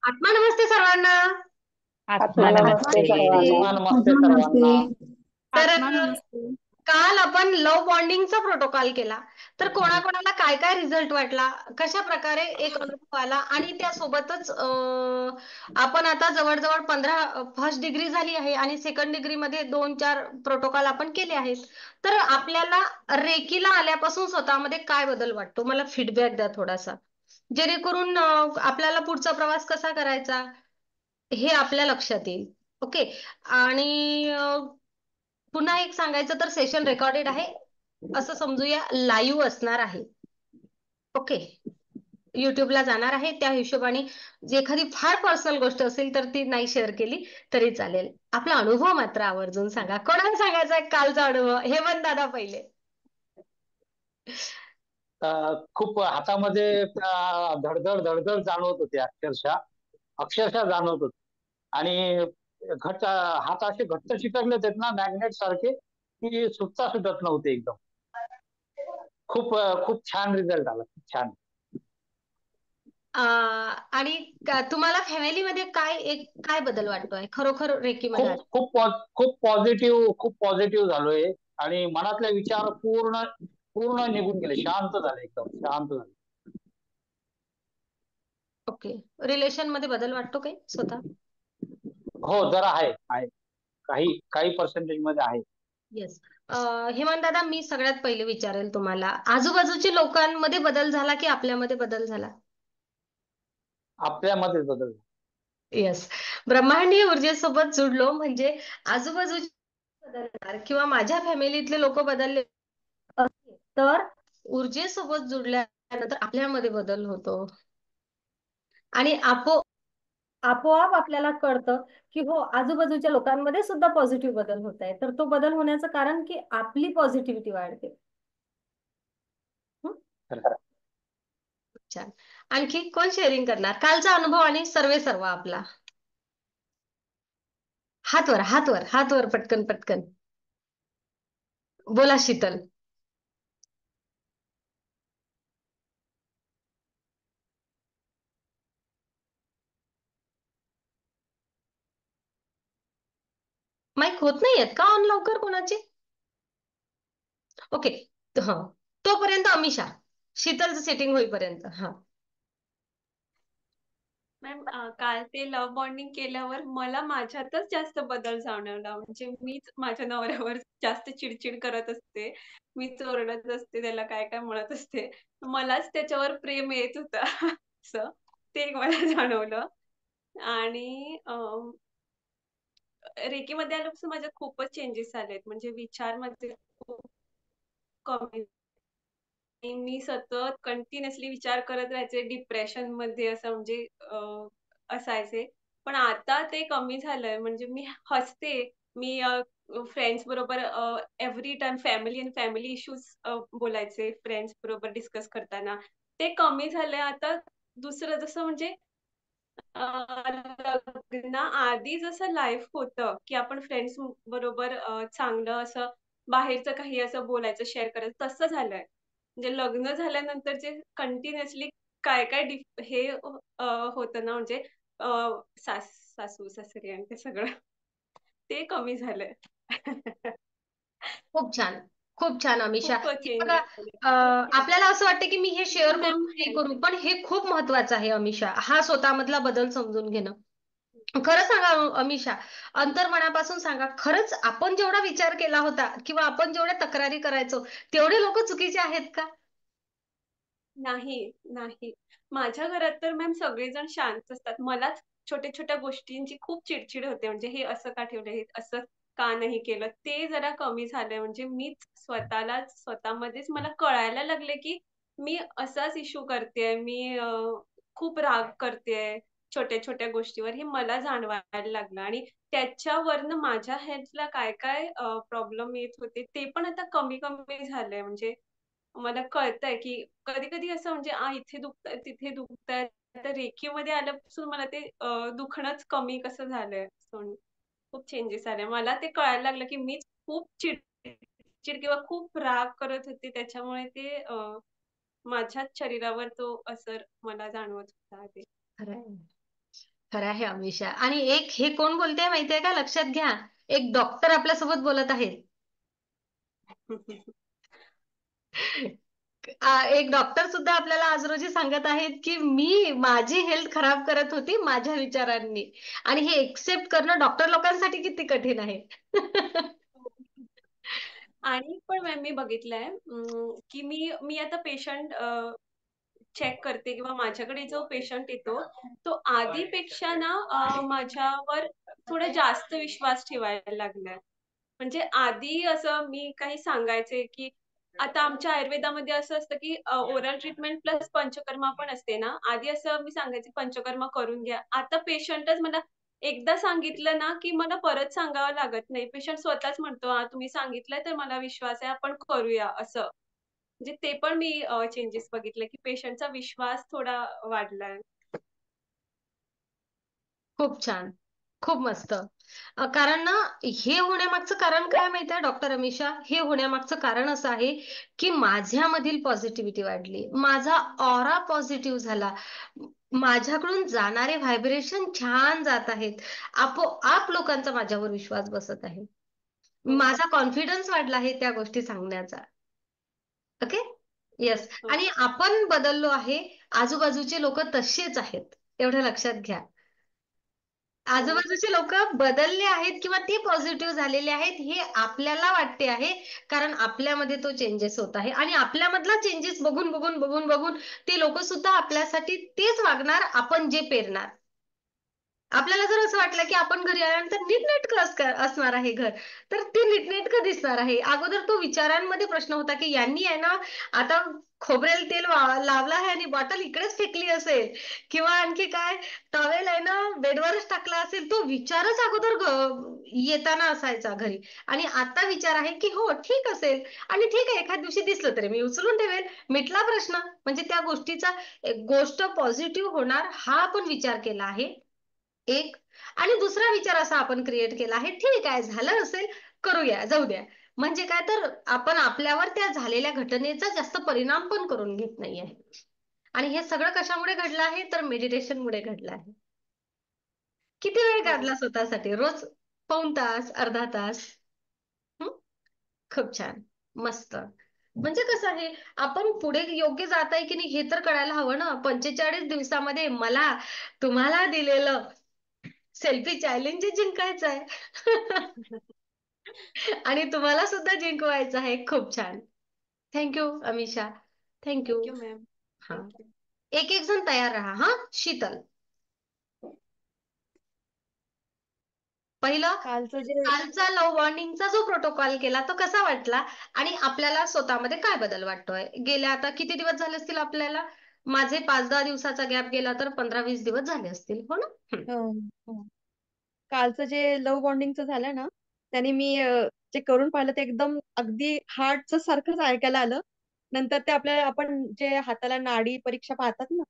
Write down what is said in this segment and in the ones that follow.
आत्मा नमस्ते सर्वांना. आत्मा आत्मा नमस्ते. नमस्ते. आत्मा नमस्ते आत्मा नमस्ते. सर्वांना. तर आत्मा नमस्ते. काल आपण लव्ह बॉन्डिंगचा प्रोटोकॉल केला. तर कोणाकोणाला काय काय रिझल्ट वाटला, कशा प्रकारे एक अनुभव आला, आणि त्यासोबतच आपण आता जवळजवळ 15 फर्स्ट डिग्री झाली आहे आणि सेकंड डिग्री मध्ये 2-4 प्रोटोकॉल आपण केले आहेत. तर आपल्याला रेकीला आल्यापासून स्वतःमध्ये काय बदल वाटतो, मला फीडबॅक द्या थोडासा, जेणेकरून आपल्याला पुढचा प्रवास कसा करायचा हे आपल्या लक्षात येईल. ओके. आणि पुन्हा एक सांगायचं तर सेशन रेकॉर्डेड आहे, असं समजूया, लाईव्ह असणार आहे. ओके. युट्यूबला जाणार आहे. त्या हिशोबाने जे एखादी फार पर्सनल गोष्ट असेल तर ती नाही शेअर केली तरी चालेल. आपला अनुभव मात्र आवर्जून सांगा. कोणाला सांगायचा आहे कालचा अनुभव? हेमंत दादा पहिले. खूप हातामध्ये धडधड धडधड जाणवत होते. अक्षरशः अक्षरशः जाणवत होते. आणि हात असे घट्ट चिकटले होते ना मॅग्नेट सारखे, की सुटता सुटत नव्हते एकदम. खूप छान रिझल्ट आला. खूप छान. आणि तुम्हाला फॅमिलीमध्ये काय बदल वाटतोय खरोखर रेकीमध्ये खूप आला? खूप पॉझिटिव्ह झालोय. आणि मनातले विचार पूर्ण पूर्ण निघून गेले. शांत झाले, एकदम शांत झाले. ओके. रिलेशन मध्ये बदल वाटतो काही स्वतः? हो, जरा आहे. काही काही पर्सेंटेज मध्ये आहे. येस. हेमंत दादा, मी सगळ्यात पहिले विचारेल तुम्हाला, आजूबाजूच्या लोकांमध्ये बदल झाला की आपल्यामध्ये बदल झाला? आपल्यामध्ये बदल. येस. ब्रह्मांडीय ऊर्जेसोबत जुडलो म्हणजे आजूबाजूचे बदलणार किंवा माझ्या फॅमिलीतले लोक बदलले असतील, तर ऊर्जेसोबत जुडल्यानंतर आपल्यामध्ये बदल होतो. आणि आपोआप आपल्याला कळतं की हो, आजूबाजूच्या लोकांमध्ये सुद्धा पॉझिटिव्ह बदल होत आहे. तर तो बदल होण्याचं कारण की आपली पॉझिटिव्हिटी वाढते. हं? छान. आणखी कोण शेअरिंग करणार कालचा अनुभव आणि सर्वे सर्व आपला? हात वर पटकन पटकन बोला. शीतल. माईक होत नाहीयेत का ऑन लवकर कोणाचे? ओके. हा, तोपर्यंत अमिषा, शीतलचं सेटिंग होईपर्यंत. हा. मॅम, काल ते लव्ह बॉन्डिंग केल्यावर मला माझ्यातच जास्त बदल जाणवला. म्हणजे मीच माझ्या नवऱ्यावर जास्त चिडचिड करत असते. मीच ओरडत असते, त्याला काय काय म्हणत असते. मलाच त्याच्यावर प्रेम येत होतं. असं ते एक मला जाणवलं. आणि रेकीमध्ये आल्यापासून माझ्यात खूपच चेंजेस आलेत. म्हणजे विचारमध्ये खूप कमी. मी सतत कंटिन्युअसली विचार करत राहायचे, डिप्रेशनमध्ये असं म्हणजे असायचे. पण आता ते कमी झालंय. म्हणजे मी हसते. मी फ्रेंड्स बरोबर एव्हरी टाईम फॅमिली आणि फॅमिली इश्यूज बोलायचे फ्रेंड्स बरोबर डिस्कस करताना. ते कमी झालंय आता. दुसरं जसं म्हणजे लग्नाआधी जसं लाईफ होतं, की आपण फ्रेंड्स बरोबर चांगलं असं बाहेरचं काही असं बोलायचं, शेअर करायचं, तसं झालंय. म्हणजे लग्न झाल्यानंतर जे कंटिन्युअसली काय-काय हे होतं ना, म्हणजे अ, सासू-सासरे आणि ते सगळं ते कमी झालंय. खूप छान. खूप छान अमिषा. खूप हे बघा, चेंजेस झाले. आपल्याला असं वाटतं की मी हे शेअर करू मॅम, नाही करू, पण हे खूप महत्वाचं आहे अमिषा, हा स्वतःमधला बदल समजून घेणं. खरं सांगा अमिषा, अंतर्मनापासून सांगा, खरंच आपण जेवढा विचार केला होता किंवा आपण जेवढ्या तक्रारी करायचो तेवढे लोक चुकीचे आहेत का? नाही, नाही. माझ्या घरात तर मॅम सगळेजण शांत असतात. मलाच छोट्या-छोट्या गोष्टींची खूप चिड होते. म्हणजे हे असं का ठेवलं? हे असं का नाही केलं? ते जरा कमी झालंय. म्हणजे मीच स्वतःमध्येच मला कळायला लागले, की मी असाच इश्यू करतेय. मी खूप राग करतेय छोट्या-छोट्या गोष्टीवर. हे मला जाणवायला लागलं आणि त्याच्यावरनं माझ्या हेल्थला काय-काय प्रॉब्लेम येत होते, ते पण आता कमी-कमी झालंय. म्हणजे मला कळतंय, की कधी-कधी असं म्हणजे इथे दुखतंय, तिथे दुखतंय. तर रेखीमध्ये आल्यापासून मला ते दुखणंच कमी कसं झालंय. खूप चेंजेस आले. मला ते कळायला लागलं, की मीच खूप चिड किंवा खूप राग करत होते. त्याच्यामुळे ते माझ्याच शरीरावर तो असर मला जाणवत होता ते. खरंय. खरं आहे अमिषा. आणि एक हे कोण बोलते माहितीये का, लक्षात घ्या, एक डॉक्टर आपल्यासोबत बोलत आहेत. एक डॉक्टर सुद्धा आपल्याला आज रोजी सांगत आहेत की मी माझी हेल्थ खराब करत होती माझ्या विचारांनी, आणि हे एक्सेप्ट करणं डॉक्टर लोकांसाठी किती कठीण आहे. आणि पण मॅम मी बघितलंय की मी मी आता पेशंट चेक करते किंवा माझ्याकडे जो पेशंट येतो, तो आधीपेक्षा ना माझ्यावर थोडा जास्त विश्वास ठेवायला लागलाय. म्हणजे आधी असं मी काही सांगायचे, की आता आमच्या आयुर्वेदामध्ये असं असतं, की ओरल ट्रीटमेंट प्लस पंचकर्मा पण असते ना. आधी असं मी सांगायचे, पंचकर्मा करून घ्या. आता पेशंटच मला एकदा सांगितलं ना, की मला परत सांगावं लागत नाही. पेशंट स्वतःच म्हणतो, "हां, तुम्ही सांगितलंय तर मला विश्वास आहे, आपण करूया." असं. म्हणजे ते पण मी चेंजेस बघितले, की पेशंटचा विश्वास थोडा वाढलाय. खूप छान. खूप मस्त. कारण ना, हे होण्यामागचं कारण काय माहिती आहे डॉक्टर अमिषा, हे होण्यामागचं कारण असं आहे की माझ्यामधील पॉझिटिव्हिटी वाढली, माझा ऑरा पॉझिटिव्ह झाला, माझ्याकडून जाणारे व्हायब्रेशन छान जात आहेत, आपोआप लोकांचा माझ्यावर विश्वास बसत आहे, हो, माझा कॉन्फिडन्स वाढला आहे त्या गोष्टी सांगण्याचा. ओके. हो, येस. हो, आणि आपण बदललो आहे, आजूबाजूचे लोक तसेच आहेत, एवढं लक्षात घ्या. हो, आजूबाजूचे लोक बदलले आहेत किंवा ते पॉझिटिव्ह झालेले आहेत हे आपल्याला वाटते आहे, कारण आपल्यामध्ये तो चेंजेस होत आहे, आणि आपल्यामधला चेंजेस बघून बघून बघून बघून ते लोक सुद्धा आपल्यासाठी तेच वागणार, आपण जे पेरणार. आपल्याला जर असं वाटलं की आपण घरी आल्यानंतर नीटनेटकं असणार आहे घर, तर ते नीटनेटकं दिसणार आहे. अगोदर तो विचारांमध्ये प्रश्न होता की यांनी आहे ना आता खोबरेल तेल लावला आहे आणि बॉटल इकडेच फेकली असेल, किंवा आणखी काय, टॉवेल आहे ना बेडवरच टाकला असेल, तो विचारच अगोदर येताना असायचा घरी. आणि आता विचार आहे की हो ठीक असेल, आणि ठीक आहे एखाद दिवशी दिसलं तरी मी उचलून ठेवेल, मिटला प्रश्न. म्हणजे त्या गोष्टीचा एक गोष्ट पॉझिटिव्ह होणार हा आपण विचार केला आहे एक. आणि दुसरा विचार असा आपण क्रिएट केला आहे, ठीक आहे झालं असेल, करूया, जाऊ द्या. म्हणजे काय तर आपण आपल्यावर त्या झालेल्या घटनेचा जास्त परिणाम पण करून घेत नाही आहे. आणि हे सगळं कशामुळे घडलं आहे तर मेडिटेशन मुळे घडलं आहे. किती वेळ हो, काढला स्वतःसाठी रोज? पाऊण तास, अर्धा तास. हं? खूप छान. मस्त. म्हणजे कसं आहे, आपण पुढे योग्य जात आहे की नाही हे तर कळायला हवं ना. 45 दिवसामध्ये मला तुम्हाला दिलेलं सेल्फी चॅलेंज जिंकायचं आहे. आणि तुम्हाला सुद्धा जिंकवायचं आहे. खूप छान. Thank you Amisha. Thank you. Thank you ma'am. हा. Thank you. एक एक जण तयार राहा. हा. शीतल, पहिलं, कालचं जे कालचा लव्ह बॉन्डिंगचा जो प्रोटोकॉल केला तो कसा वाटला, आणि आपल्याला स्वतःमध्ये काय बदल वाटतोय? गेल्या आता किती दिवस झाले असतील आपल्याला? माझे 5-10 दिवसाचा गॅप गेला तर 15-20 दिवस झाले असतील, हो ना? हो. कालचं जे लव्ह बॉन्डिंगचं झालं ना, त्याने मी जे करून पाहिलं ते एकदम अगदी हार्टचं सारखंच ऐकायला आलं. नंतर ते आपल्याला आपण जे हाताला नाडी परीक्षा पाहतात ना,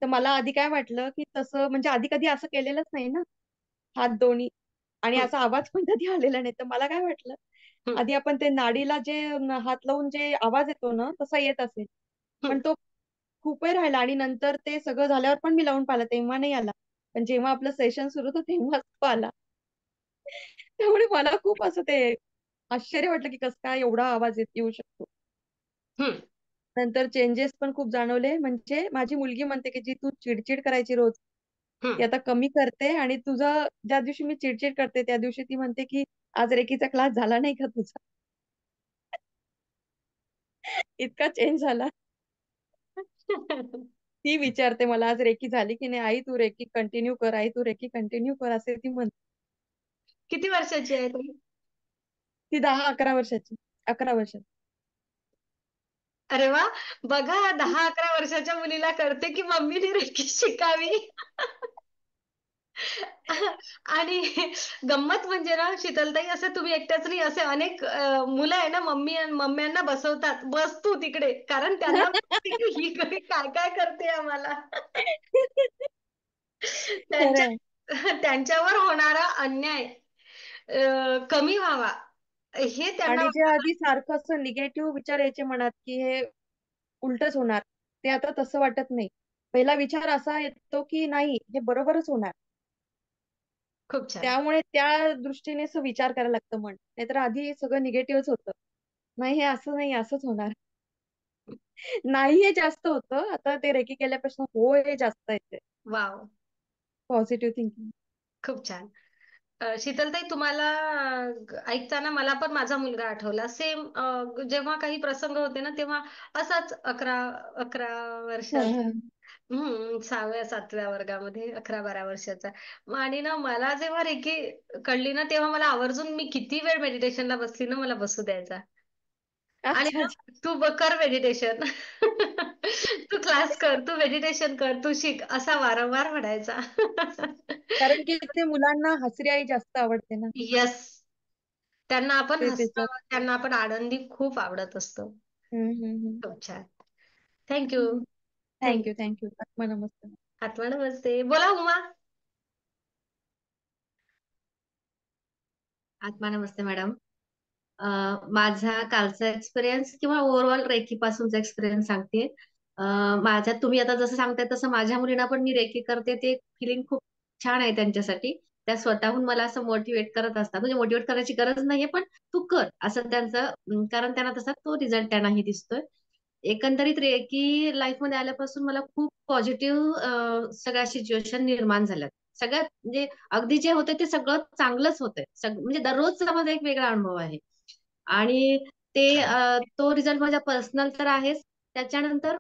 तर मला आधी काय वाटलं, की तसं म्हणजे आधी कधी असं केलेलंच नाही ना, हात दोन्ही आणि हं, असा आवाज पण कधी आलेला नाही. तर मला काय वाटलं, हं, आधी आपण ते नाडीला जे हात लावून जे आवाज येतो ना, तसा येत असेल. हं. पण तो खूप वेळ राहिला आणि नंतर ते सगळं झाल्यावर पण मी लावून पाहिला, तेव्हा नाही आला. पण जेव्हा आपलं सेशन सुरू होतं तेव्हाच तो आला. त्यामुळे मला खूप असं ते आश्चर्य वाटलं, की कसं काय एवढा आवाज येऊ शकतो. हं, नंतर चेंजेस पण खूप जाणवले. म्हणजे माझी मुलगी म्हणते, की "जी तू चिड करायची रोज, ती हं. आता कमी करते आणि तुझं ज्या दिवशी मी चिड करते, त्या दिवशी ती म्हणते, की आज रेकीचा क्लास झाला नाही का तुझा?" इतका चेंज झाला. ती विचारते मला, "आज रेकी झाली की नाही? आई तू रेकी कंटिन्यू कर. आई तू रेकी कंटिन्यू कर." असे ती म्हणते. किती वर्षाची आहे ती? ती 10-11 वर्षाची. 11 वर्षाची. अरे वा. बघा, 10-11 वर्षाच्या मुलीला कळते की मम्मीने रेकी शिकावी. आणि गंमत म्हणजे ना शीतलताई, असं तुम्ही एकट्याच नाही, असे अनेक मुलं आहे ना, मम्म्यांना बसवतात, बस तू तिकडे, कारण त्यांना माहिती की ही घरी काय काय करते आम्हाला. त्यांच्या खरंय. त्यांच्यावर होणारा अन्याय कमी व्हावा, हे त्यांना आणि जे वाटतं. आधी सारखं असं निगेटिव्ह विचार यायचे मनात, की हे उलटच होणार. ते आता तसं वाटत नाही. पहिला विचार असा येतो, की नाही हे बरोबरच होणार. खूप छान. त्यामुळे त्या दृष्टीने असं विचार करायला लागतं मन. नाहीतर आधी सगळं निगेटिव्हच होतं. नाही हे असं नाही, असंच होणार. नाही हे जास्त होतं. आता ते रेकी केल्यापासून हो हे जास्त येते. वाव. Positive thinking. खूप छान. शीतलताई, तुम्हाला ऐकताना मला पण माझा मुलगा आठवला. सेम जेव्हा काही प्रसंग होते ना, तेव्हा असाच 11 वर्षाचा, 6व्या 7व्या वर्गामध्ये, 11-12 वर्षाचा. आणि ना मला जेव्हा रेकी कळली ना, तेव्हा मला आवर्जून, मी किती वेळ मेडिटेशनला बसली ना, मला बसू द्यायचा. आणि अच्छा, ना, अच्छा. तू कर मेडिटेशन. तू क्लास कर, तू मेडिटेशन कर, तू शिक, असा वारंवार म्हणायचा. कारण की ते मुलांना हसरी आई जास्त आवडते ना. येस. त्यांना आपण ते त्याचं. हसणं, त्यांना आपण आनंदी खूप आवडत असतो. हम्म, हम्म, हम्म. खूप छान. थँक्यू. Thank you, thank you. थँक्यू. आत्मा नमस्ते. आत्मा नमस्ते. बोला उमा. आत्मा नमस्ते मॅडम. माझा कालचा एक्सपिरियन्स किंवा ओव्हरऑल रेकी पासूनचा एक्सपिरियन्स सांगते. माझ्या, तुम्ही आता जसं सांगताय तसं माझ्या मुलींना पण मी रेकी करते. ते फिलिंग खूप छान आहे त्यांच्यासाठी. त्या स्वतःहून मला असं मोटिवेट करत असतात. म्हणजे मोटिवेट करायची गरज नाहीये, पण तू कर असं त्यांचं, कारण त्यांना तसा तो रिझल्ट त्यांनाही दिसतोय. एकंदरीत रेकी लाईफमध्ये आल्यापासून मला खूप पॉझिटिव्ह सगळ्या सिच्युएशन निर्माण झाल्यात. सगळ्यात म्हणजे अगदी जे होते ते सगळं चांगलंच होतंय. म्हणजे दररोजचा माझा एक वेगळा अनुभव आहे. आणि तो रिझल्ट माझ्या पर्सनल तर आहेच. त्याच्यानंतर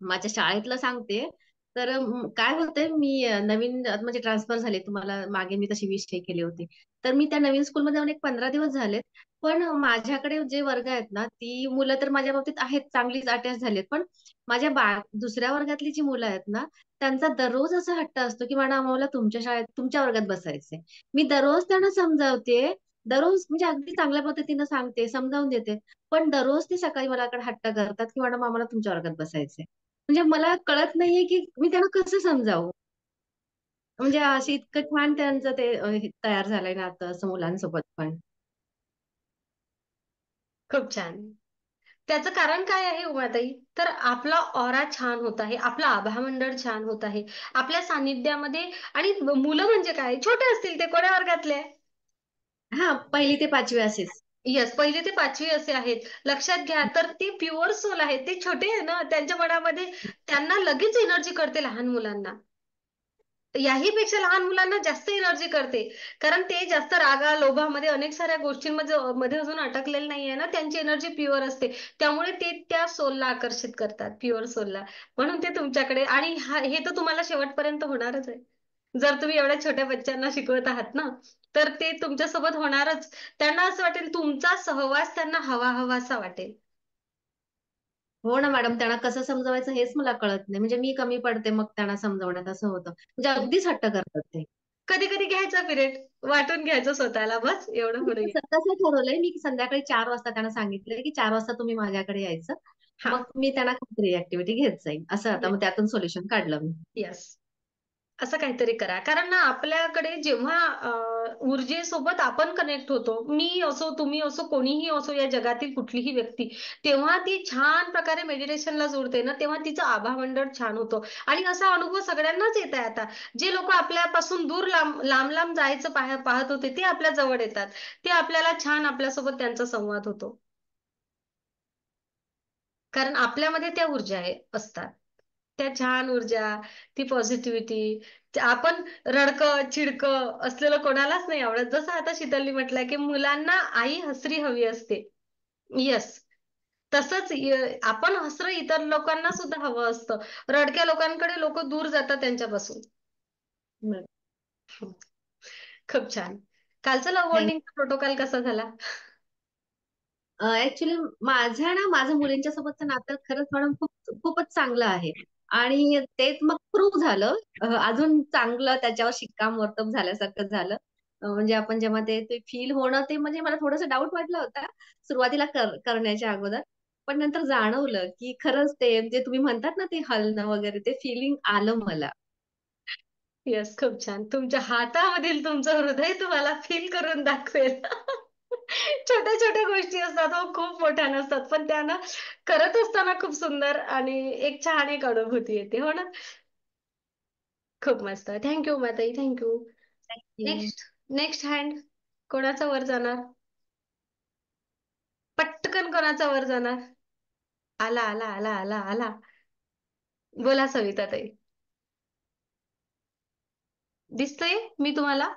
माझ्या शाळेतलं सांगते. तर काय होतंय, मी नवीन म्हणजे ट्रान्सफर झाले. तुम्हाला मागे मी तशी विश केली होती. तर मी त्या नवीन स्कूलमध्ये जाऊन एक 15 दिवस झालेत. पण माझ्याकडे जे वर्ग आहेत ना, ती मुलं तर माझ्या बाबतीत आहेत, चांगलीच अटॅच झालीत. पण माझ्या दुसऱ्या वर्गातली जी मुलं आहेत ना, त्यांचा दररोज असा हट्ट असतो, की मॅडम आम्हाला तुमच्या शाळेत, तुमच्या वर्गात बसायचंय. मी दररोज त्यांना समजावते. दररोज म्हणजे अगदी चांगल्या पद्धतीनं सांगते, समजावून देते. पण दररोज ते सकाळी मलाकडे हट्ट करतात, की मॅडम आम्हाला तुमच्या वर्गात बसायचंय. म्हणजे मला कळत नाहीये, की मी त्यांना कसं समजावू? म्हणजे अशी इतकं छान त्यांचं ते तयार झालंय नातं असं मुलांसोबत पण. खूप छान. त्याचं कारण काय आहे उमाताई? तर आपला ऑरा छान होत आहे, आपलं आभामंडळ छान होत आहे आपल्या सानिध्यामध्ये. आणि मुलं म्हणजे काय, छोटे असतील ते, कोण्या वर्गातले? हां, 1ली ते 5वी असेच. येस, 1ली ते 5वी असे आहेत. लक्षात घ्या, तर ते प्युअर सोल आहेत. ते छोटे आहे ना, त्यांच्या मनामध्ये त्यांना लगेच एनर्जी करते लहान मुलांना. याही पेक्षा लहान मुलांना जास्त एनर्जी करते. कारण ते जास्त रागा, लोभामध्ये, अनेक साऱ्या गोष्टींमध्ये मध्ये अजून अटकलेले नाहीये ना, त्यांची एनर्जी प्युअर असते. त्यामुळे ते त्या सोलला आकर्षित करतात, प्युअर सोलला. म्हणून ते तुमच्याकडे, आणि हे तर तुम्हाला शेवटपर्यंत होणारच आहे. जर तुम्ही एवढ्या छोट्या बच्चांना शिकवत आहात ना, तर ते तुमच्यासोबत होणारच. त्यांना असं वाटेल, तुमचा सहवास त्यांना हवा हवासा वाटेल. हो ना मॅडम, त्यांना कसं समजवायचं हेच मला कळत नाही. म्हणजे मी कमी पडते मग त्यांना समजवण्यात, असं होतं. म्हणजे अगदीच हट्ट करतात ते. कधी कधी घ्यायचा पिरियड, वाटून घ्यायचं स्वतःला, बस एवढं मी पुढे. कसं ठरवलंय, मी संध्याकाळी 4 वाजता त्यांना सांगितलंय, की 4 वाजता तुम्ही माझ्याकडे यायचं. हा. मग मी त्यांना काहीतरी ऍक्टिव्हिटी घेत जाईन. असं आता मग त्यातून सोल्युशन काढलं मी. येस. असं काहीतरी करा. कारण ना, आपल्याकडे जेव्हा ऊर्जेसोबत आपण कनेक्ट होतो, मी असो, तुम्ही असो, कोणीही असो, या जगातील कुठलीही व्यक्ती, तेव्हा ती छान प्रकारे मेडिटेशनला जोडते ना, तेव्हा तिचं आभामंडळ छान होतो. आणि असा अनुभव सगळ्यांनाच येत आहे आता. जे लोक आपल्यापासून दूर, लांब लांब लांब जायचं पाहत होते, ते आपल्या जवळ येतात. ते आपल्याला छान, आपल्यासोबत त्यांचा संवाद होतो. कारण आपल्यामध्ये त्या ऊर्जा असतात. त्या छान ऊर्जा, ती पॉझिटिव्हिटी. आपण रडकं, चिडकं असलेलं कोणालाच नाही आवडत. जसं आता शीतलनी म्हटलंय, की मुलांना आई हसरी हवी असते. येस. तसंच आपण हसरं इतर लोकांना सुद्धा हवं असतं. रडक्या लोकांकडे लोक दूर जातात त्यांच्यापासून. खूप छान. कालचा लव्ह बॉन्डिंगचा प्रोटोकॉल कसा झाला? ऍक्च्युली माझं मुलींच्या सोबतचं नातं खरंच मॅडम खूपच चांगलं आहे. आणि तेच मग प्रूव्ह झालं. अजून चांगलं त्याच्यावर शिक्कामोर्तब झाल्यासारखं झालं. म्हणजे आपण जेव्हा ते फील होणं, ते म्हणजे मला थोडंसं डाऊट वाटला होता सुरुवातीला करण्याच्या अगोदर. पण नंतर जाणवलं, की खरंच ते जे तुम्ही म्हणतात ना, ते हलणं वगैरे, ते फिलिंग आलं मला. येस, खूप छान. तुमच्या हातामधील तुमचं हृदय तुम्हाला फील करून दाखवेल. छोट्या छोट्या गोष्टी असतात हो, खूप मोठ्या नसतात, पण त्या ना, करत असताना खूप सुंदर आणि एक छान एक अनुभूती येते, हो ना. खूप मस्त. Thank you Umatai, thank you. Next next hand कोणाचा वर जाणार? पटकन कोणाचा वर जाणार? आला आला आला आला आला. बोला सविता ताई. दिसतंय मी तुम्हाला?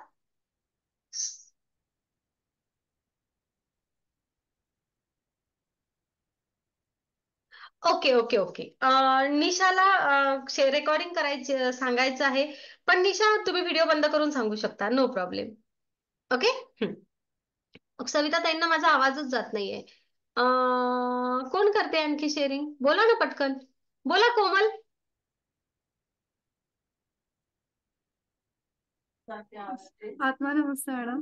Okay okay okay. निशाला रेकॉर्डिंग करायची सांगायचं आहे, पण निशा तुम्ही व्हिडिओ बंद करून सांगू शकता, नो प्रॉब्लेम. ओके. सविता ताईंना माझा आवाजच जात नाहीये. कोण करते आणखी शेअरिंग? बोला ना पटकन. बोला कोमल. आत्मा नमस्ते मॅडम.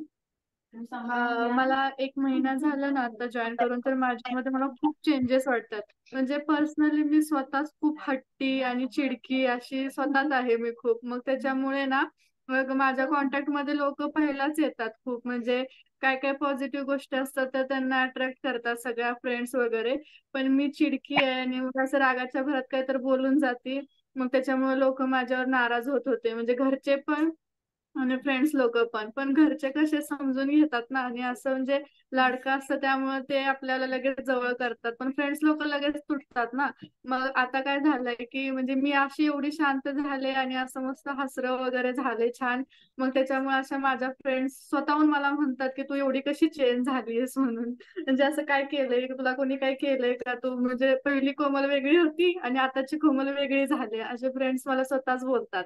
मला 1 महिना झाला ना आता जॉईन करून, तर माझ्यामध्ये मला खूप चेंजेस वाटतात. म्हणजे पर्सनली मी स्वतःच खूप हट्टी आणि चिडकी अशी स्वतःच आहे मी खूप. मग त्याच्यामुळे ना मग माझ्या कॉन्टॅक्ट मध्ये लोक पहिलाच येतात खूप. म्हणजे काय काय पॉझिटिव्ह गोष्टी असतात तर त्यांना अट्रॅक्ट करतात सगळ्या फ्रेंड्स वगैरे. पण मी चिडकी आहे आणि मग असं रागाच्या भरात काय तर बोलून जाते. मग त्याच्यामुळे लोक माझ्यावर नाराज होत होते, म्हणजे घरचे पण आणि फ्रेंड्स लोक पण. पण घरचे कसे समजून घेतात ना, आणि असं म्हणजे लाडकं असतं त्यामुळे ते आपल्याला लगेच जवळ करतात. पण फ्रेंड्स लोक लगेच तुटतात ना. मग आता काय झालंय की म्हणजे मी अशी एवढी शांत झाले आणि असं मस्त हसरं वगैरे झाले छान. मग त्याच्यामुळे अशा माझ्या फ्रेंड्स स्वतःहून मला म्हणतात की तू एवढी कशी चेंज झालीस म्हणून. म्हणजे असं काय केलंय तुला, कोणी काय केलंय का, तू म्हणजे पहिली कोमल वेगळी होती आणि आताची कोमल वेगळी झाली, असे फ्रेंड्स मला स्वतःच बोलतात.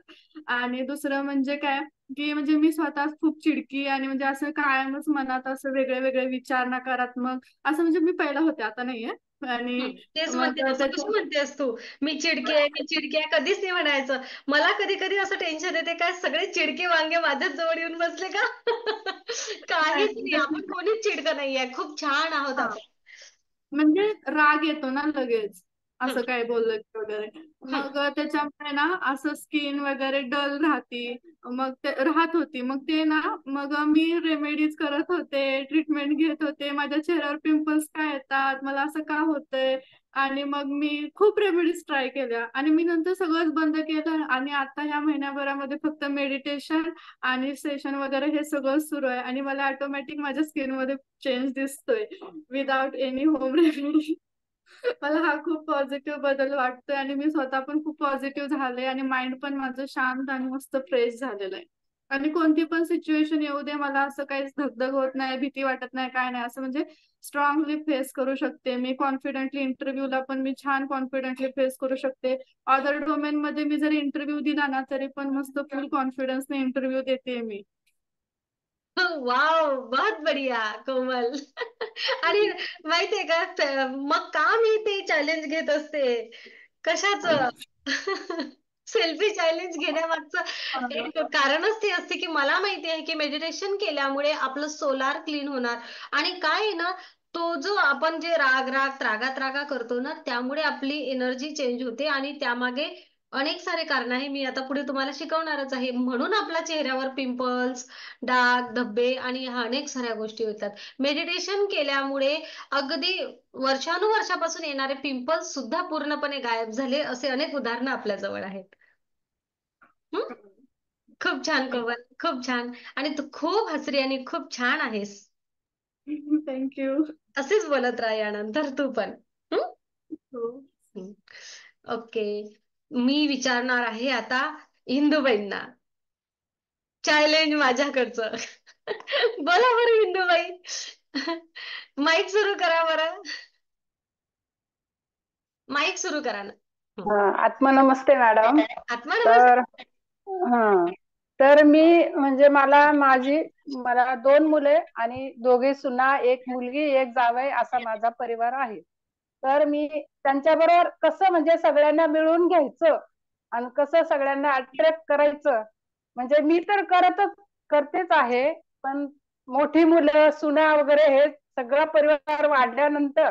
आणि दुसरं म्हणजे काय की म्हणजे मी स्वतः खूप चिडकी आणि म्हणजे असं कायमच मनात असं वेगळे वेगळे विचार नकारात्मक असं, म्हणजे मी पहिला होते आता नाहीये. आणि तेच मग म्हणते, असं कशी त्याच्या म्हणतेस तू? मी चिडकी आहे, मी चिडकी आहे, कधीच नाही म्हणायचं. मला कधी कधी असं टेन्शन येते, काय सगळे चिडके वांगे माझ्याच जवळ येऊन बसले का? काहीच नाही, आपण कोणीच चिडकं नाहीये, खूप छान आहोत हा, आपण. म्हणजे राग येतो ना लगेच हम्म, असं काय बोललं की वगैरे. हम्म. मग त्याच्यामुळे ना असं स्किन वगैरे डल राहती. मग ते राहत होती, मग ते ना मग मी रेमेडीज करत होते, ट्रीटमेंट घेत होते. माझ्या चेहऱ्यावर पिंपल्स का येतात, मला असं का होतंय. आणि मग मी खूप रेमेडीज ट्राय केल्या आणि मी नंतर सगळंच बंद केलं. आणि आता ह्या महिन्याभरामध्ये फक्त मेडिटेशन आणि सेशन वगैरे हे सगळं सुरू आहे, आणि मला ऑटोमॅटिक माझ्या स्किन मध्ये चेंज दिसतोय विदाउट एनी होम रेमेडी. मला हा खूप पॉझिटिव्ह बदल वाटतोय आणि मी स्वतः पण खूप पॉझिटिव्ह झाले आणि माइंड पण माझं शांत आणि मस्त फ्रेश झालेलं आहे. आणि कोणती पण सिच्युएशन येऊ दे मला असं काहीच धगधग होत नाही, भीती वाटत नाही, काय नाही. असं म्हणजे स्ट्रॉंगली फेस करू शकते मी. कॉन्फिडेंटली इंटरव्ह्यूला पण मी छान कॉन्फिडेंटली फेस करू शकते. अदर डोमेन मध्ये मी जरी इंटरव्ह्यू दिला ना तरी पण मस्त फुल कॉन्फिडन्सने इंटरव्ह्यू देते मी. वाव, बहुत बढिया कोमल. आणि माहितीये का, मग का मी ते चॅलेंज घेत असते? कशाचं? सेल्फी चॅलेंज घेण्यामागचं एक कारणच ते असते की मला माहिती आहे की मेडिटेशन केल्यामुळे आपलं सोलार क्लीन होणार. आणि काय आहे ना, तो जो आपण जे राग राग त्रागा त्रागा करतो ना, त्यामुळे आपली एनर्जी चेंज होते आणि त्यामागे अनेक सारे कारण आहे. मी आता पुढे तुम्हाला शिकवणारच आहे. म्हणून आपल्या चेहऱ्यावर पिंपल्स, डाग, धब्बे आणि ह्या अनेक साऱ्या गोष्टी होतात. मेडिटेशन केल्यामुळे अगदी वर्षानुवर्षापासून येणारे पिंपल्स सुद्धा पूर्णपणे गायब झाले, असे अनेक उदाहरणं आपल्या जवळ आहेत. हं? खूप छान कोमल, खूप छान. आणि तू खूप हसरी आणि खूप छान आहेस. थँक्यू. असेच बोलत राहा यानंतर तू पण. हं? हो. हं. ओके. मी विचारणार आहे आता इंदुबाईंना चॅलेंज माझ्याकडचं. बोला बरं इंदुबाई. माईक सुरू करा बरं. माईक सुरू करा ना. हं. आत्मा नमस्ते मॅडम. आत्मा तर नमस्ते. तर मी म्हणजे मला 2 मुले आणि 2 सुना, 1 मुलगी, 1 जावई असा माझा परिवार आहे. तर मी त्यांच्याबरोबर कसं म्हणजे सगळ्यांना मिळून घ्यायचं आणि कसं सगळ्यांना अट्रॅक्ट करायचं, म्हणजे मी तर करतेच आहे. पण मोठी मुलं, सुना वगैरे हे सगळं परिवार वाढल्यानंतर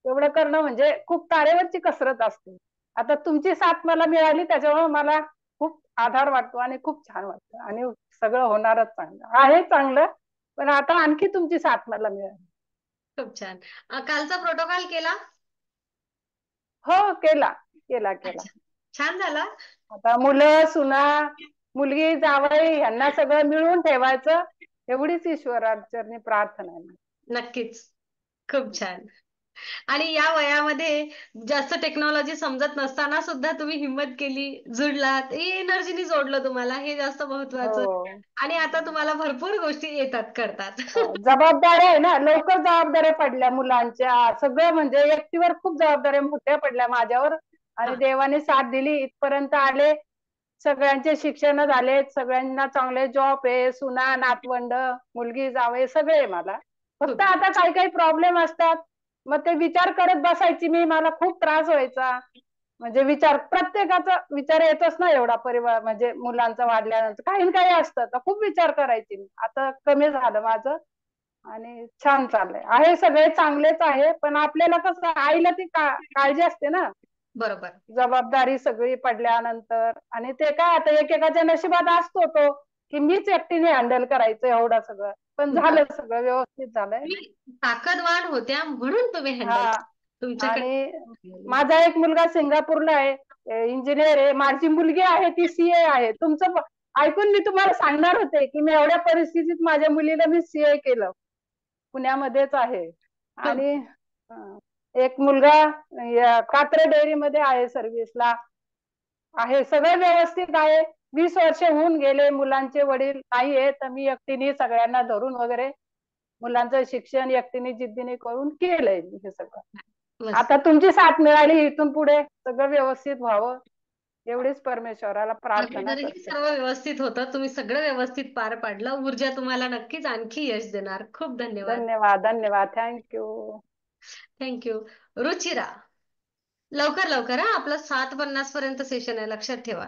एवढं करणं म्हणजे खूप तारेवरची कसरत असते. आता तुमची साथ मला मिळाली त्याच्यामुळे मला खूप आधार वाटतो आणि खूप छान वाटतं आणि सगळं होणारच चांगलं आहे चांगलं. पण आता आणखी तुमची साथ मला मिळाली. खूप छान. कालचा प्रोटोकॉल केला? हो केला केला केला. अच्छा, छान झाला. आता मुलं सुना मुलगी जावई यांना सगळं मिळून ठेवायचं, एवढीच ईश्वराचरणी प्रार्थना आहे. नक्कीच. खूप छान. आणि या वयामध्ये जास्त टेक्नॉलॉजी समजत नसताना सुद्धा तुम्ही हिंमत केली, जुडलात, हे एनर्जीनी जोडलं तुम्हाला, हे जास्त महत्वाचं. हो आणि आता तुम्हाला भरपूर गोष्टी येतात, करतात. जबाबदाऱ्या आहे ना, लवकर जबाबदाऱ्या पडल्या मुलांच्या, सगळं म्हणजे एकटीवर खूप जबाबदाऱ्या मोठ्या पडल्या माझ्यावर. आणि देवाने साथ दिली, इथपर्यंत आले. सगळ्यांचे शिक्षण झाले, सगळ्यांना चांगले जॉब आहे, सुना, नातवंड, मुलगी, जावई सगळे आहे मला. फक्त आता काही काही प्रॉब्लेम असतात, मग ते विचार करत बसायची मी, मला खूप त्रास व्हायचा. म्हणजे विचार, प्रत्येकाचा विचार येतच ना एवढा परिवार, म्हणजे मुलांचा वाढल्यानंतर काही ना काही असतं, तर खूप विचार करायची मी. आता कमी झालं माझं आणि छान चाललंय. आहे सगळे चांगलेच आहे, पण आपल्याला कसं आईला ती काळजी असते ना, बरोबर. जबाबदारी सगळी पडल्यानंतर. आणि ते काय आता एकेकाच्या नशिबात असतो तो, की मीच एकटीने हँडल करायचं एवढं सगळं. पण झालं, सगळं व्यवस्थित झालंय. तुम्ही ताकदवान होत्या म्हणून तुम्ही हँडल हा. तुमच्याकडे. आणि माझा एक मुलगा सिंगापूरला आहे, इंजिनियर आहे. माझी मुलगी आहे ती सीए आहे. तुमचं ऐकून मी तुम्हाला सांगणार होते की मी एवढ्या परिस्थितीत माझ्या मुलीला मी सीए केलं, पुण्यामध्येच आहे. आणि एक मुलगा कात्रे डेअरी मध्ये आहे सर्व्हिसला आहे. सगळं व्यवस्थित आहे. 20 वर्ष होऊन गेले, मुलांचे वडील नाही आहे, तर मी एकटीने सगळ्यांना धरून वगैरे मुलांचं शिक्षण एकटीने जिद्दीने करून केलंय हे सगळं. आता तुमची साथ मिळाली, इथून पुढे सगळं व्यवस्थित व्हावं एवढीच परमेश्वराला प्रार्थना करते. सर्व व्यवस्थित होतं, तुम्ही सगळं व्यवस्थित पार पाडलं. ऊर्जा तुम्हाला नक्कीच आणखी यश देणार. खूप धन्यवाद. धन्यवाद, धन्यवाद, थँक्यू. थँक्यू. रुचिरा, लवकर हा, आपलं 7:50 पर्यंत सेशन आहे, लक्षात ठेवा.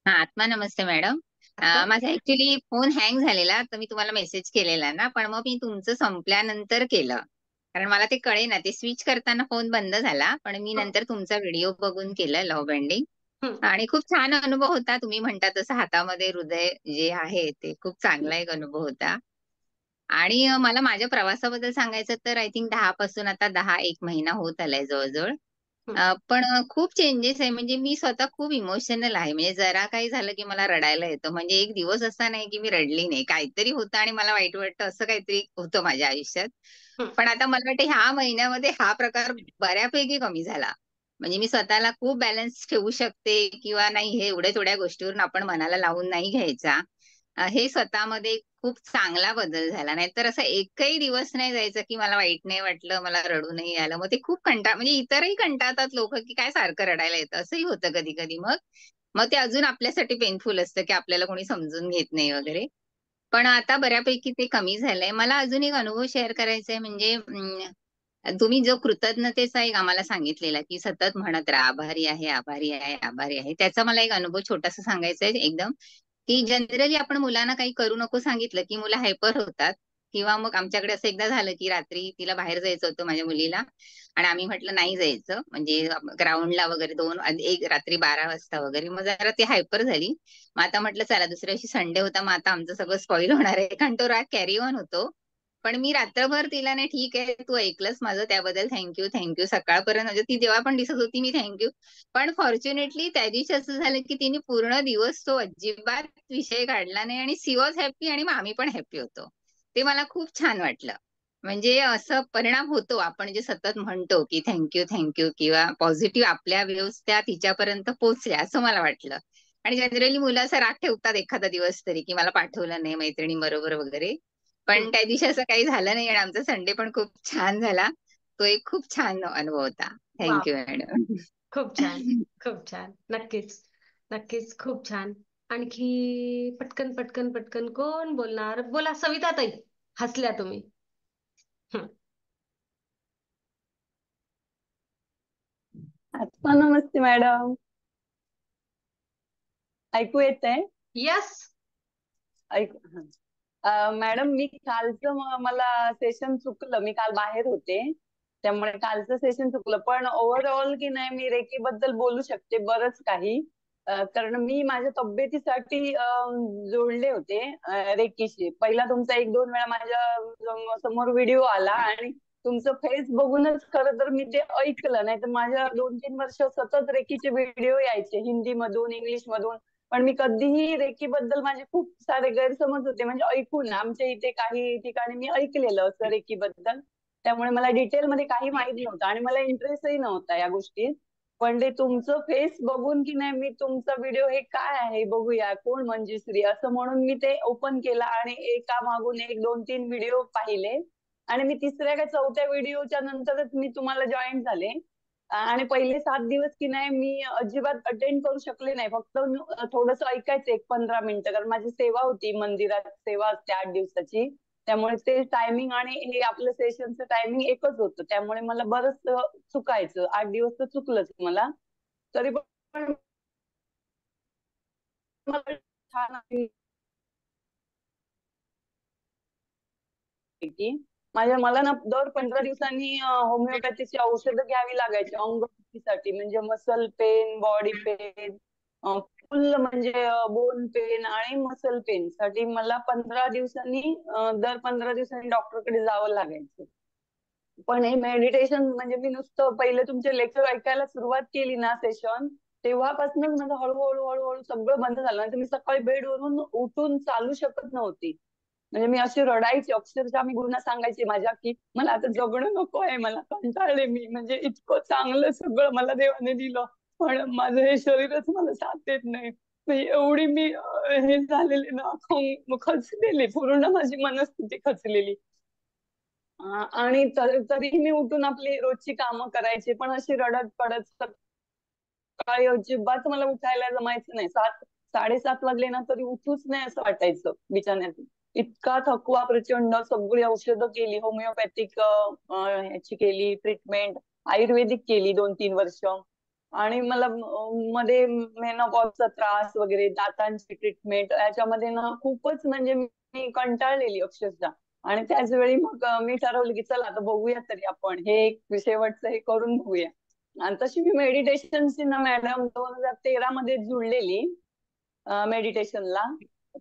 हा, आत्मा नमस्ते मॅडम. माझा ऍक्च्युली फोन हँग झालेला, तर मी तुम्हाला मेसेज केलेला ना, पण मग मी तुमचं संपल्यानंतर केलं, कारण मला ते कळेना, ते स्विच करताना फोन बंद झाला. पण मी नंतर तुमचा व्हिडिओ बघून केलं लव्ह बेंडिंग, आणि खूप छान अनुभव होता. तुम्ही म्हणता तसं हातामध्ये हृदय जे आहे ते खूप चांगला एक अनुभव होता. आणि मला माझ्या प्रवासाबद्दल सांगायचं तर आय थिंक 10 पासून आता 10-1 महिना होत आलाय जवळजवळ. पण खूप चेंजेस आहे. म्हणजे मी स्वतः खूप इमोशनल आहे. म्हणजे जरा काही झालं की मला रडायला येतं. म्हणजे एक दिवस असा नाही की मी रडली नाही. काहीतरी होतं आणि मला वाईट वाटतं, असं काहीतरी होतं माझ्या आयुष्यात. पण आता मला वाटतं ह्या महिन्यामध्ये हा प्रकार बऱ्यापैकी कमी झाला. म्हणजे मी स्वतःला खूप बॅलन्स ठेवू शकते, किंवा नाही, हे एवढ्या थोड्या गोष्टीवरून आपण मनाला लावून नाही घ्यायचा. हे स्वतःमध्ये खूप चांगला बदल झाला. नाहीतर असा एकही दिवस नाही जायचा की मला वाईट नाही वाटलं, मला रडू नाही आलं. मग ते खूप म्हणजे इतरही कंटाळतात लोक, की काय सारखं रडायला येतं, असंही होतं कधी कधी. मग ते अजून आपल्यासाठी पेनफुल असतं की आपल्याला कोणी समजून घेत नाही वगैरे. पण आता बऱ्यापैकी ते कमी झालंय. मला अजून एक अनुभव शेअर करायचा आहे. म्हणजे तुम्ही जो कृतज्ञतेचा एक आम्हाला सांगितलेला, की सतत म्हणत राहा आभारी आहे, आभारी आहे, आभारी आहे. त्याचा मला एक अनुभव छोटासा सांगायचा आहे एकदम. की जनरली आपण मुलांना काही करू नको सांगितलं की मुलं हायपर होतात. किंवा मग आमच्याकडे असं एकदा झालं की रात्री तिला बाहेर जायचं होतं माझ्या मुलीला, आणि आम्ही म्हटलं नाही जायचं, म्हणजे ग्राउंडला वगैरे 1 रात्री 12 वाजता वगैरे. मग जरा ती हायपर झाली. मग आता म्हटलं चला, दुसऱ्या दिवशी संडे होता, मग आता आमचं सगळं स्पॉइल होणार आहे, कारण तो राग कॅरी ऑन होतो. पण मी रात्रभर तिला, नाही ठीक आहे, तू ऐकलंस माझं, त्याबद्दल थँक्यू थँक्यू. सकाळपर्यंत म्हणजे ती जेव्हा पण दिसत होती मी थँक्यू. पण फॉर्च्युनेटली त्या दिवशी असं झालं की तिने पूर्ण दिवस तो अजिबात विषय काढला नाही, आणि सी वॉज हॅप्पी, आणि मग आम्ही पण हॅप्पी होतो. ते मला खूप छान वाटलं. म्हणजे असं परिणाम होतो, आपण जे सतत म्हणतो की थँक्यू थँक्यू, किंवा पॉझिटिव्ह आपल्या वेव्स त्या तिच्यापर्यंत पोहोचल्या, असं मला वाटलं. आणि जनरली मुलं असं राग ठेवतात एखादा दिवस तरी, की मला पाठवलं नाही मैत्रिणी बरोबर वगैरे. पण त्या दिवशी असं काही झालं नाही, आणि आमचा संडे पण खूप छान झाला. तो एक खूप छान अनुभव होता. Thank you madam. खूप छान, खूप छान. नक्कीच, नक्कीच, खूप छान. आणखी पटकन पटकन पटकन कोण बोलणार? बोला सविता ताई, हसल्या तुम्ही. आत्मा नमस्ते मॅडम. ऐकू येतंय? यस. ऐकू. मॅडम, मी कालचं मला सेशन चुकलं. मी काल बाहेर होते, त्यामुळे कालचं सेशन चुकलं. पण ओव्हरऑल की नाही, मी रेकी बद्दल बोलू शकते बरंच काही. कारण मी माझ्या तब्येतीसाठी जोडले होते रेकीशी. पहिला तुमचा 1-2 वेळा माझ्या समोर व्हिडिओ आला, आणि तुमचं फेस बघूनच खरं तर मी ते ऐकलं. नाही तर माझ्या 2-3 वर्ष सतत रेकीचे व्हिडिओ यायचे, हिंदी मधून, इंग्लिश मधून. पण मी कधीही रेकी बद्दल माझे खूप सारे गैरसमज होते, म्हणजे ऐकून आमच्या इथे काही ठिकाणी मी ऐकलेलं असं रेकी बद्दल. त्यामुळे मला डिटेलमध्ये काही माहित नव्हतं आणि मला इंटरेस्टही नव्हता या गोष्टीत. पण ते तुमचं फेस बघून की नाही, मी तुमचा व्हिडिओ हे काय आहे बघूया कोण मंजुश्री असं म्हणून मी ते ओपन केलं आणि एका मागून एक 2-3 व्हिडिओ पाहिले. आणि मी तिसऱ्या का चौथ्या व्हिडिओच्या नंतरच मी तुम्हाला जॉईन झाले. आणि पहिले 7 दिवस की नाही मी अजिबात अटेंड करू शकले नाही. फक्त थोडंसं ऐकायचं 1-15 मिनिटं, कारण माझी सेवा होती, मंदिरात सेवा असते 8 दिवसाची. त्यामुळे ते टायमिंग आणि हे आपलं सेशनचं टायमिंग एकच होतं. त्यामुळे मला बरंच चुकायचं. 8 दिवस तर चुकलंच मला. तरी पण मला छान मला ना दर 15 दिवसांनी होमिओपॅथीची औषधं घ्यावी लागायची अंगदुखीसाठी, म्हणजे मसल पेन, बॉडी पेन, फुल म्हणजे बोन पेन आणि मसल पेन साठी मला 15 दिवसांनी दर 15 दिवसांनी डॉक्टरकडे जावं लागायचं. पण हे मेडिटेशन म्हणजे मी नुसतं पहिले तुमचे लेक्चर ऐकायला सुरुवात केली ना सेशन, तेव्हापासूनच माझं हळूहळू हळूहळू सगळं बंद झालं. म्हणजे मी सकाळी बेडवरून उठून चालू शकत नव्हती. म्हणजे मी अशी रडायची अक्षरशः. मी गुरुना सांगायची माझ्या की मला आता जगणं नको आहे, मला कंटाळले मी, म्हणजे इतकं चांगलं सगळं मला देवाने दिलं, पण माझं हे शरीरच मला साथ देत नाही. म्हणजे एवढी मी हे झालेली ना, खचलेली, पूर्ण माझी मनस्थिती खचलेली. आणि तरीही मी उठून आपली रोजची कामं करायची, पण अशी रडत पडत सकाळी अजिबात मला उठायला जमायचं नाही. 7-7:30 वाजले ना तरी उठूच नाही असं वाटायचं बिछाण्यातून. इतका थकवा प्रचंड. सगळी औषधं केली, होमिओपॅथिक ह्याची केली ट्रीटमेंट, आयुर्वेदिक केली 2-3 वर्ष. आणि मला मध्ये मेनोपॉजचा त्रास वगैरे, दातांची ट्रीटमेंट, याच्यामध्ये ना खूपच म्हणजे मी कंटाळलेली अक्षरशः. आणि त्याच वेळी मग मी ठरवलं की चला आता बघूया तरी आपण हे एक शेवटचं हे करून बघूया. आणि तशी मी मेडिटेशनची ना मॅडम 2013 मध्ये जुळलेली मेडिटेशनला.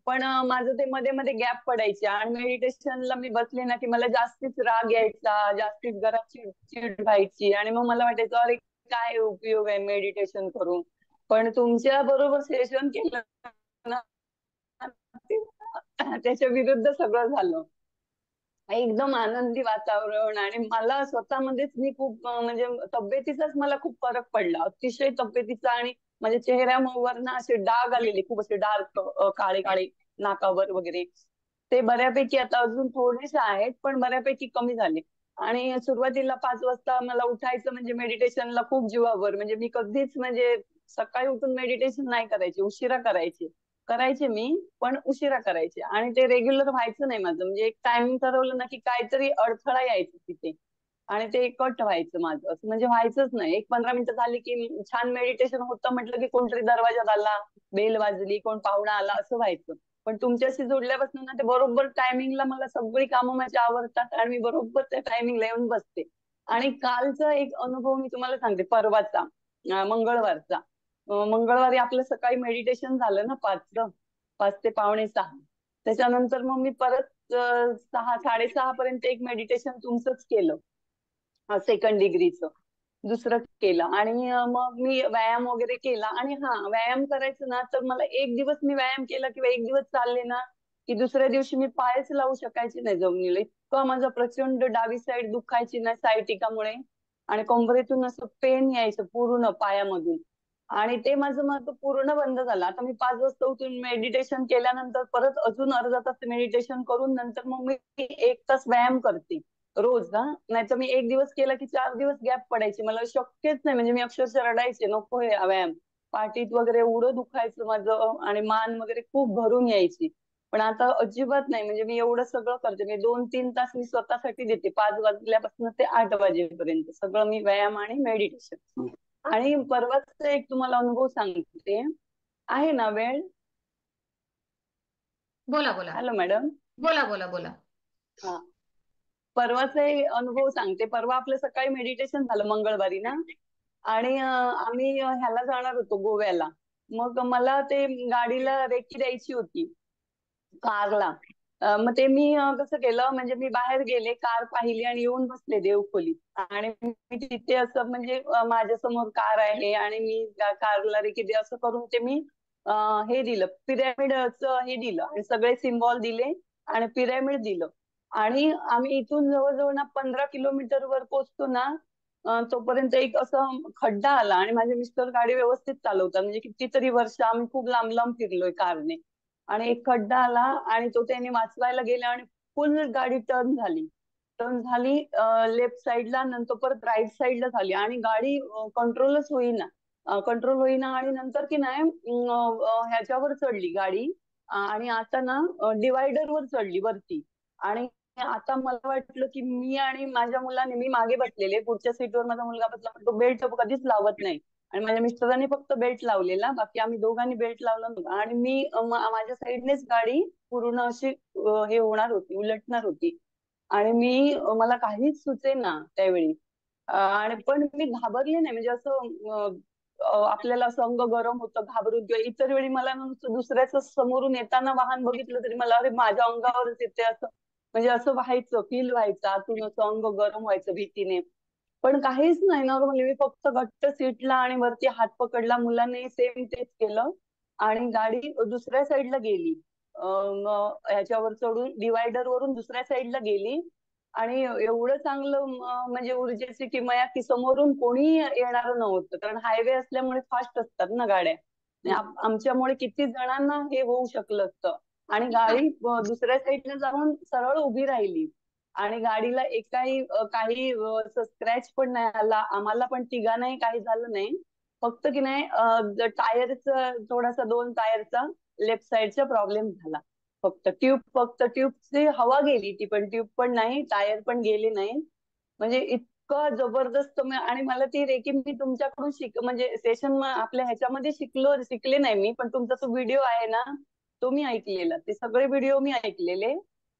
पण माझं ते मध्ये मध्ये गॅप पडायचे आणि मेडिटेशनला मी बसले ना की मला जास्तीच राग यायचा, जास्तीच घरात चिडचिड व्हायची आणि मग मला वाटायचं अरे काय उपयोग आहे मेडिटेशन करून. पण तुमच्या बरोबर सेशन केलं ना, त्याच्या विरुद्ध सगळं झालं. एकदम आनंदी वातावरण आणि मला स्वतःमध्येच मी खूप म्हणजे तब्येतीचाच मला खूप फरक पडला, अतिशय तब्येतीचा. आणि माझ्या चेहऱ्यावर ना असे डाग आलेले, खूप असे डार्क काळे काळे नाकावर वगैरे, ते बऱ्यापैकी आता अजून थोडेसे आहेत पण बऱ्यापैकी कमी झाले. आणि सुरुवातीला 5 वाजता मला उठायचं म्हणजे मेडिटेशनला खूप जीवावर, म्हणजे मी कधीच म्हणजे सकाळी उठून मेडिटेशन नाही करायचे, उशिरा करायचे मी, पण उशिरा करायचे. आणि ते रेग्युलर व्हायचं नाही माझं. म्हणजे एक टायमिंग ठरवलं ना की काहीतरी अडथळा यायचा तिथे आणि ते कट व्हायचं माझं, असं म्हणजे व्हायचंच नाही. 1-15 मिनिटं झाली की छान मेडिटेशन होतं म्हटलं की कोणतरी दरवाजात आला, बेल वाजली, कोण पाहुणा आला, असं व्हायचं. पण तुमच्याशी जोडल्यापासून ना ते बरोबर टायमिंगला मला सगळी कामं माझी आवडतात आणि मी बरोबर त्या टायमिंगला येऊन बसते. आणि कालचा एक अनुभव मी तुम्हाला सांगते, परवाचा मंगळवारचा. मंगळवारी आपलं सकाळी मेडिटेशन झालं ना 5 ते 5:45. त्याच्यानंतर मग मी परत 6-6:30 पर्यंत एक मेडिटेशन तुमचंच केलं, सेकंड डिग्रीचं दुसरं केलं. आणि मग मी व्यायाम वगैरे केला. आणि व्यायाम करायचं ना तर मला एक दिवस मी व्यायाम केला किंवा एक दिवस चालले ना की दुसऱ्या दिवशी मी पायच लावू शकायचे नाही जमिनीला. इतकं माझं प्रचंड डावी साईड दुखायची ना सायटिकामुळे, आणि कमरेतून असं पेन यायचं पूर्ण पायामधून. आणि ते माझं मग पूर्ण बंद झालं. आता मी 5 वाजता उठून मेडिटेशन केल्यानंतर परत अजून अर्धा तास मेडिटेशन करून नंतर मग मी 1 तास व्यायाम करते रोज. नाहीतर मी एक दिवस केला की 4 दिवस गॅप पडायची, मला शक्यच नाही. म्हणजे मी अक्षरशः रडायचे, नको हे व्यायाम. पाठीत वगैरे एवढं दुखायचं माझं आणि मान वगैरे खूप भरून यायची. पण आता अजिबात नाही. म्हणजे मी एवढं सगळं करते. मी 2-3 तास मी स्वतःसाठी देते, 5 वाजल्यापासून ते 8 वाजेपर्यंत सगळं मी व्यायाम आणि मेडिटेशन. आणि परवाच एक तुम्हाला अनुभव सांगते, आहे ना वेळ? बोला बोला हॅलो मॅडम. बोला बोला बोला. हा, परवाचा एक अनुभव सांगते. परवा आपलं सकाळी मेडिटेशन झालं मंगळवारी ना, आणि आम्ही ह्याला जाणार होतो गोव्याला. मग मला ते गाडीला रेकी द्यायची होती, कारला. मग ते मी कसं केलं, म्हणजे मी बाहेर गेले, कार पाहिली आणि येऊन बसले देवखोलीत. आणि मी तिथे असं म्हणजे माझ्या समोर कार आहे आणि मी कारला रेकी दे असं करून ते मी हे दिलं, पिरॅमिडचं हे दिलं आणि सगळे सिम्बॉल दिले आणि पिरॅमिड दिलं. आणि आम्ही इथून जवळजवळ ना 15 किलोमीटर वर पोहोचतो ना, तोपर्यंत एक असं खड्डा आला आणि माझे मिस्टर गाडी व्यवस्थित चालवतात, म्हणजे कितीतरी वर्ष आम्ही खूप लांब लांब फिरलोय कारने. आणि एक खड्डा आला आणि तो त्यांनी वाचवायला गेला आणि फुल गाडी टर्न झाली लेफ्ट साईडला, नंतर परत राईट साईडला झाली आणि गाडी कंट्रोल होईना आणि नंतर की नाही ह्याच्यावर चढली गाडी आणि आता ना डिवायडर वर चढली वरती. आणि आता मला वाटलं की मी मागे बसलेले, पुढच्या सीटवर माझा मुलगा बसला, पण तो बेल्ट कधीच लावत नाही आणि माझ्या मिस्टरांनी फक्त बेल्ट लावलेला, बाकी आम्ही दोघांनी बेल्ट लावला नव्हता. आणि मी माझ्या साईडनेच गाडी पूर्ण अशी हे होणार होती, उलटणार होती आणि मला काहीच सुचेना त्यावेळी. आणि पण मी घाबरले नाही, म्हणजे असं आपल्याला असं अंग गरम होतं घाबरून, किंवा इतर वेळी मला दुसऱ्याच समोरून येताना वाहन बघितलं तरी मला अरे माझ्या अंगावरच येते असं, म्हणजे असं व्हायचं, फील व्हायचं आतून, असं अंग गरम व्हायचं भीतीने. पण काहीच नाही, नॉर्मली मी फक्त घट्ट सीटला आणि वरती हात पकडला, मुलाने सेम तेच केलं आणि गाडी दुसऱ्या साईडला गेली. ह्याच्यावर चढून डिवायडर वरून दुसऱ्या साईडला गेली आणि एवढं चांगलं म्हणजे ऊर्जेची किमया की समोरून कोणी येणार नव्हतं, कारण हायवे असल्यामुळे फास्ट असतात ना गाड्या. आणि आमच्यामुळे किती जणांना हे होऊ शकलं असतं. आणि गाडी दुसऱ्या साईडला जाऊन सरळ उभी राहिली आणि गाडीला काही स्क्रॅच पण नाही आला, आम्हाला पण तिघांनाही काही झालं नाही. फक्त की नाही टायरचा थोडासा 2 टायरचा लेफ्ट साईडचा प्रॉब्लेम झाला. फक्त ट्यूबची हवा गेली, ती पण ट्यूब पण नाही, टायर पण गेले नाही. म्हणजे इतकं जबरदस्त आणि मला ती रेकी मी तुमच्याकडून म्हणजे सेशन आपल्या ह्याच्यामध्ये शिकले नाही मी, पण तुमचा तो व्हिडिओ आहे ना तो मी ऐकलेला, ते सगळे व्हिडिओ मी ऐकलेले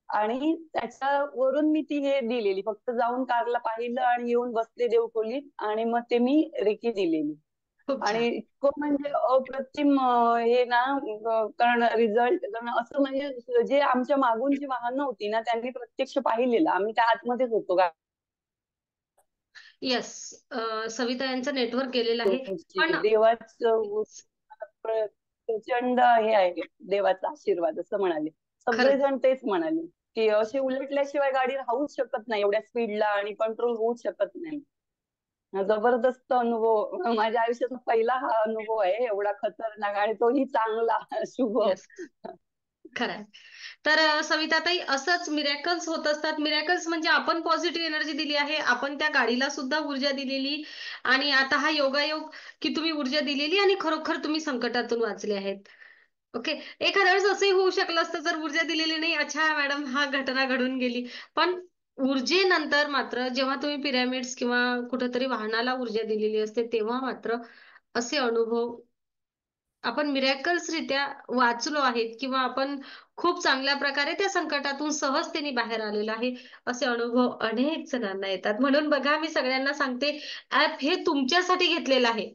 आणि त्याच्यावरून मी ती हे दिलेली, फक्त जाऊन कारला पाहिलं आणि येऊन बसले देवखोलीत आणि मग ते मी रेकी दिलेली. आणि इतकं म्हणजे अप्रतिम हे ना, कारण रिझल्ट, कारण असं म्हणजे जे आमच्या मागून जी वाहनं होती ना त्यांनी प्रत्यक्ष पाहिलेलं, आम्ही त्या आतमध्येच होतो का. येस, सविता यांचं नेटवर्क गेलेलं आहे, पण देवाचं प्रचंड हे आहे, देवाचा आशीर्वाद असं म्हणाले सगळेजण, तेच म्हणाले की अशी उलटल्याशिवाय गाडी राहूच शकत नाही एवढ्या स्पीडला आणि कंट्रोल होऊच शकत नाही. जबरदस्त अनुभव, माझ्या आयुष्याचा पहिला हा अनुभव आहे एवढा खतरनाक आणि तोही चांगला शुभ. खरंय. तर सविताताई, असंच मिरॅकल्स होत असतात. मिरॅकल्स म्हणजे आपण पॉझिटिव्ह एनर्जी दिली आहे, आपण त्या गाडीला सुद्धा ऊर्जा दिलेली आणि आता हा योगायोग की तुम्ही ऊर्जा दिलेली आणि खरोखर तुम्ही संकटातून वाचले आहेत. ओके, एखाद्या वेळेस असंही होऊ शकलं असतं जर ऊर्जा दिलेली नाही, अच्छा मॅडम हा घटना घडून गेली, पण ऊर्जेनंतर मात्र जेव्हा तुम्ही पिरॅमिड्स किंवा कुठेतरी वाहनाला ऊर्जा दिलेली असते तेव्हा मात्र असे अनुभव आपण मिरॅकल्सरित्या वाचलो आहेत किंवा आपण खूप चांगल्या प्रकारे त्या संकटातून सहजतेने बाहेर आलेलो आहे, असे अनुभव अनेक जणांना येतात. म्हणून बघा, मी सगळ्यांना सांगते, ऍप हे तुमच्यासाठी घेतलेलं आहे.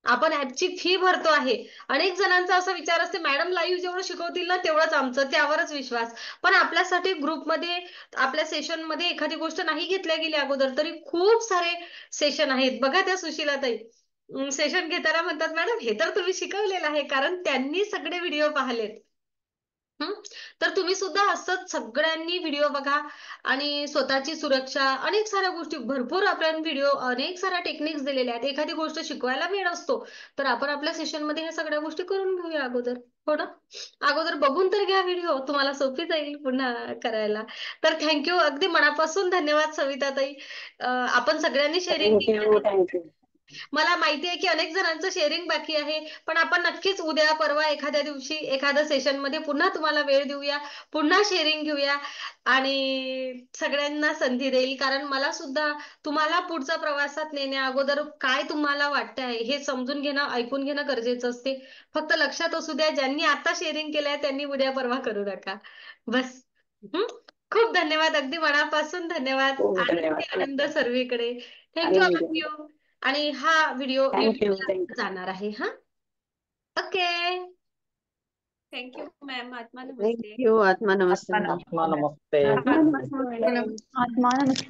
आपण ऍपची फी भरतो आहे. अनेक जणांचा असा विचार असते, मॅडम लाईव्ह जेवढं शिकवतील ना तेवढंच आमचं, त्यावरच विश्वास. पण आपल्यासाठी ग्रुपमध्ये, आपल्या सेशनमध्ये एखादी गोष्ट नाही घेतल्या गेली अगोदर तरी खूप सारे सेशन आहेत. बघा, त्या सुशीलाताई सेशन घेताना म्हणतात, मॅडम हे तर तुम्ही शिकवलेलं आहे, कारण त्यांनी सगळे व्हिडिओ पाहिलेत. तर तुम्ही सुद्धा असंच सगळ्यांनी व्हिडिओ बघा आणि स्वतःची सुरक्षा, अनेक साऱ्या गोष्टी, भरपूर आपण व्हिडिओ, अनेक साऱ्या टेक्निक्स दिलेल्या आहेत. एखादी गोष्ट शिकवायला वेळ असतो तर आपण आपल्या सेशनमध्ये ह्या सगळ्या गोष्टी करून घेऊया अगोदर, हो ना. अगोदर बघून तर घ्या व्हिडिओ, तुम्हाला सोपी जाईल पुन्हा करायला. तर थँक्यू, अगदी मनापासून धन्यवाद सविताताई. आपण सगळ्यांनी शेअरिंग केली. मला माहिती आहे की अनेक जणांचं शेअरिंग बाकी आहे, पण आपण नक्कीच उद्या परवा एखाद्या दिवशी एखाद्या सेशन मध्ये पुन्हा तुम्हाला वेळ देऊया, पुन्हा शेअरिंग घेऊया आणि सगळ्यांना संधी देईल. कारण मला सुद्धा तुम्हाला पुढच्या प्रवासात नेण्या अगोदर काय तुम्हाला वाटतंय हे समजून घेणं, ऐकून घेणं गरजेचं असते. फक्त लक्षात असू द्या, ज्यांनी आता शेअरिंग केलंय त्यांनी उद्या परवा करू नका, बस. खूप धन्यवाद, अगदी मनापासून धन्यवाद. आनंद सर्वीकडे. थँक्यू. आणि हा व्हिडिओ जाणार आहे. हा, ओके. Thank you ma'am. आत्मा नमस्ते. थँक्यू. आत्मा नमस्ते. आत्मा नमस्ते. आत्मा नमस्ते.